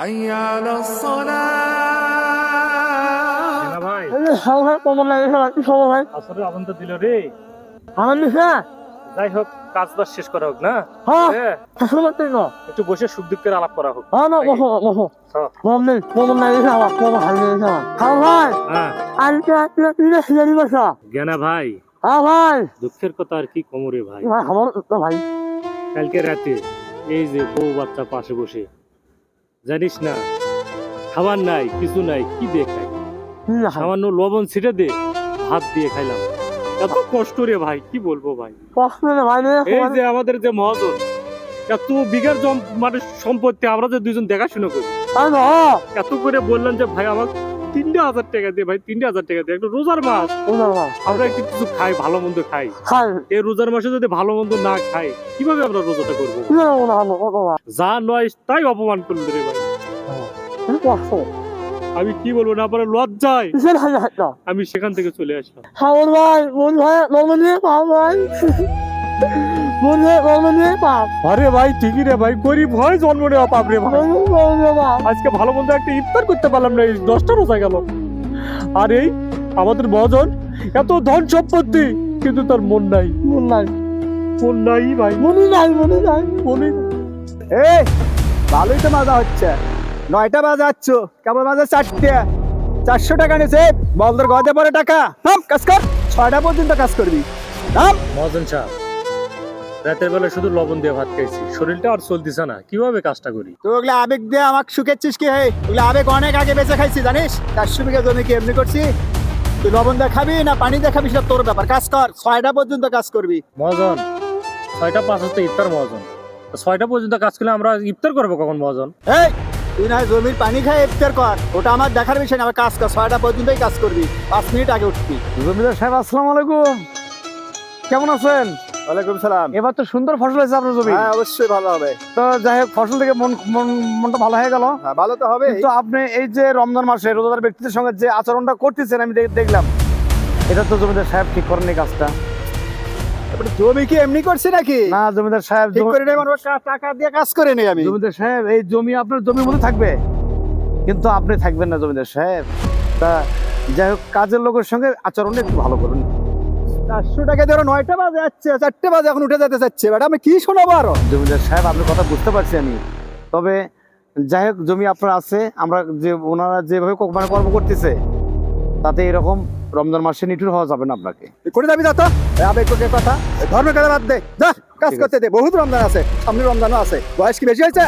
حي على الصلاة ভাই ভাই আসলে আনন্দ দিল রে। আনন্দ যাই হোক, কাজ বাজ শেষ করা হোক না। হ্যাঁ হ্যাঁ, শাশুড়ি না একটু বসে সুখ দুঃখের আলাপ করা হোক। না বসো বসো হ্যাঁ। বললেন বলুন না এসে আমার কোনো ভালো এসে আমার খাও ভাই হ্যাঁ আজকে আপনি তিনে সিজারি বসা জ্ঞানা ভাই, হ্যাঁ ভাই দুঃখের কথা আর কি কোমরে ভাই। ভাই আমার তো ভাই কালকে রাতে এই যে বউ বাচ্চা পাশে বসে, জানিস না খাবার নাই কিছু নাই, কি দিয়ে খাই? কি না সামান্য লবণ ছিটে দে ভাত দিয়ে খাইলাম। এত কষ্ট রে ভাই, কি বলবো ভাই। কষ্ট না ভাই এই যে আমাদের যে মহাজন, এত বিঘার মানে সম্পত্তি আমরা যে দুজন দেখাশোনা করি, এত করে বললেন যে ভাই আমার 3,000 টাকা দিয়ে, ভাই 3,000 টাকা দিয়ে, একটা রোজার মাস আমরা একটু কিছু খাই, ভালো মন্দ খাই। এই রোজার মাসে যদি ভালো মন্দ না খাই, কিভাবে আমরা রোজাটা করবো? যা নয় তাই অপমান করলো রে ভাই। আমি কি বলবো না, পরে লজ্জায় আমি সেখান থেকে চলে আসলাম। আরে ভাই ঠিকই রে ভাই, গরিব হয় জন্ম নেওয়া পাপ রে ভাই। আজকে ভালো মন্দ একটা ইফতার করতে পারলাম না, এই 10টা রোজা গেল। আর এই আমাদের মহাজন এত ধন সম্পত্তি, কিন্তু তার মন নাই, মন নাই ভাই, মনে নাই। এই ভালোই তো মজা হচ্ছে। 9টা বাজাচ্ছ, কেমন বাজে 4টে। 400 টাকা নিয়েছে, বলদের গদে পরে টাকা। নাম কাজ কর, 6টা পর্যন্ত কাজ করবি। নাম মহাজন সাহেব, রাতের বেলা শুধু লবণ দিয়ে ভাত খাইছি, শরীরটা আর চলতেছে না, কিভাবে কাজটা করি? তুই ওগুলো আবেগ দিয়ে আমাকে শুকেছিস কি? হে ওগুলো আবেগ অনেক আগে বেঁচে খাইছি জানিস। 400 বিঘা জমি কি এমনি করছি? তুই লবণ দিয়ে খাবি না পানি দিয়ে খাবি সেটা তোর ব্যাপার। কাজ কর, 6টা পর্যন্ত কাজ করবি। মহাজন 6টা 5 তো ইফতার মহাজন, 6টা পর্যন্ত কাজ করলে আমরা ইফতার করবো কখন মহাজন? এই তুই না জমির পানি খাই ইফতার কর, ওটা আমার দেখার বিষয় না। আমার কাজ কর, 6টা পর্যন্তই কাজ করবি, 5 মিনিট আগে উঠবি। জমিদার সাহেব আসসালামু আলাইকুম, কেমন আছেন? ওয়ালাইকুম সালাম। এবার তো সুন্দর ফসল হয়েছে আপনার জমি। হ্যাঁ অবশ্যই ভালো হবে। তো যাই হোক, ফসল থেকে মনটা ভালো হয়ে গেল। হ্যাঁ ভালো তো হবে। কিন্তু আপনি এই যে রমজান মাসে রোজাদার ব্যক্তিদের সঙ্গে যে আচরণটা করতেছেন আমি দেখলাম, এটা তো জমিদার সাহেব ঠিক করেননি কাজটা। জমি কি এমনি করছি নাকি? না জমিদার সাহেব, ঠিক করে নেই, মানুষ টাকা দিয়ে কাজ করে নেই আমি। জমিদার সাহেব এই জমি আপনার জমির মধ্যে থাকবে, কিন্তু আপনি থাকবেন না জমিদার সাহেব। তা যাই হোক, কাজের লোকের সঙ্গে আচরণটা একটু ভালো করুন। 400 টাকা দিয়ে 9টা বাজে যাচ্ছে, 4টে বাজে এখন উঠে যেতে চাচ্ছে। বেটা আমি কি শোনাবো আরো? জমিদার সাহেব আপনার কথা বুঝতে পারছি আমি, তবে যাই হোক জমি আপনার আছে, আমরা যে ওনারা যেভাবে মানে কর্ম করতেছে তাতে এরকম রমজান মাসে নিঠুর হওয়া যাবে না আপনাকে। করে যাবি যা তো আবেগের কথা, ধর্মের কথা বাদ দে, যা কাজ করতে দে। বহুত রমজান আছে, সামনে রমজানও আছে। বয়স কি বেশি হয়েছে?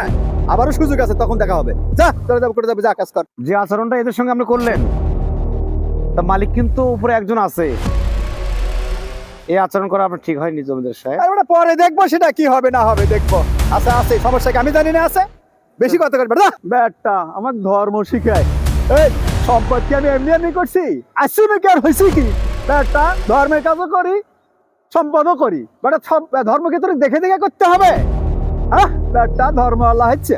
আবারও সুযোগ আছে, তখন দেখা হবে। যা করে যাবি, যা কাজ কর। যে আচরণটা এদের সঙ্গে আপনি করলেন, তা মালিক কিন্তু উপরে একজন আছে, এই আচরণ করা আপনার ঠিক হয়নি জমিদার সাহেব। আর ওটা পরে দেখবো, সেটা কি হবে না হবে দেখবো। আছে আছে, সমস্যা কি আমি জানি না? আছে বেশি কথা করবে না। বেটা আমার ধর্ম শিখায়। এই সম্পত্তি আমি এমনি এমনি করছি, আসছি নাকি আর হয়েছি কি? বেটা ধর্মের কাজও করি, সম্পদও করি। বেটা সব ধর্মকে তোর দেখে দেখে করতে হবে। হ্যাঁ বেটা ধর্ম আল্লাহ হচ্ছে।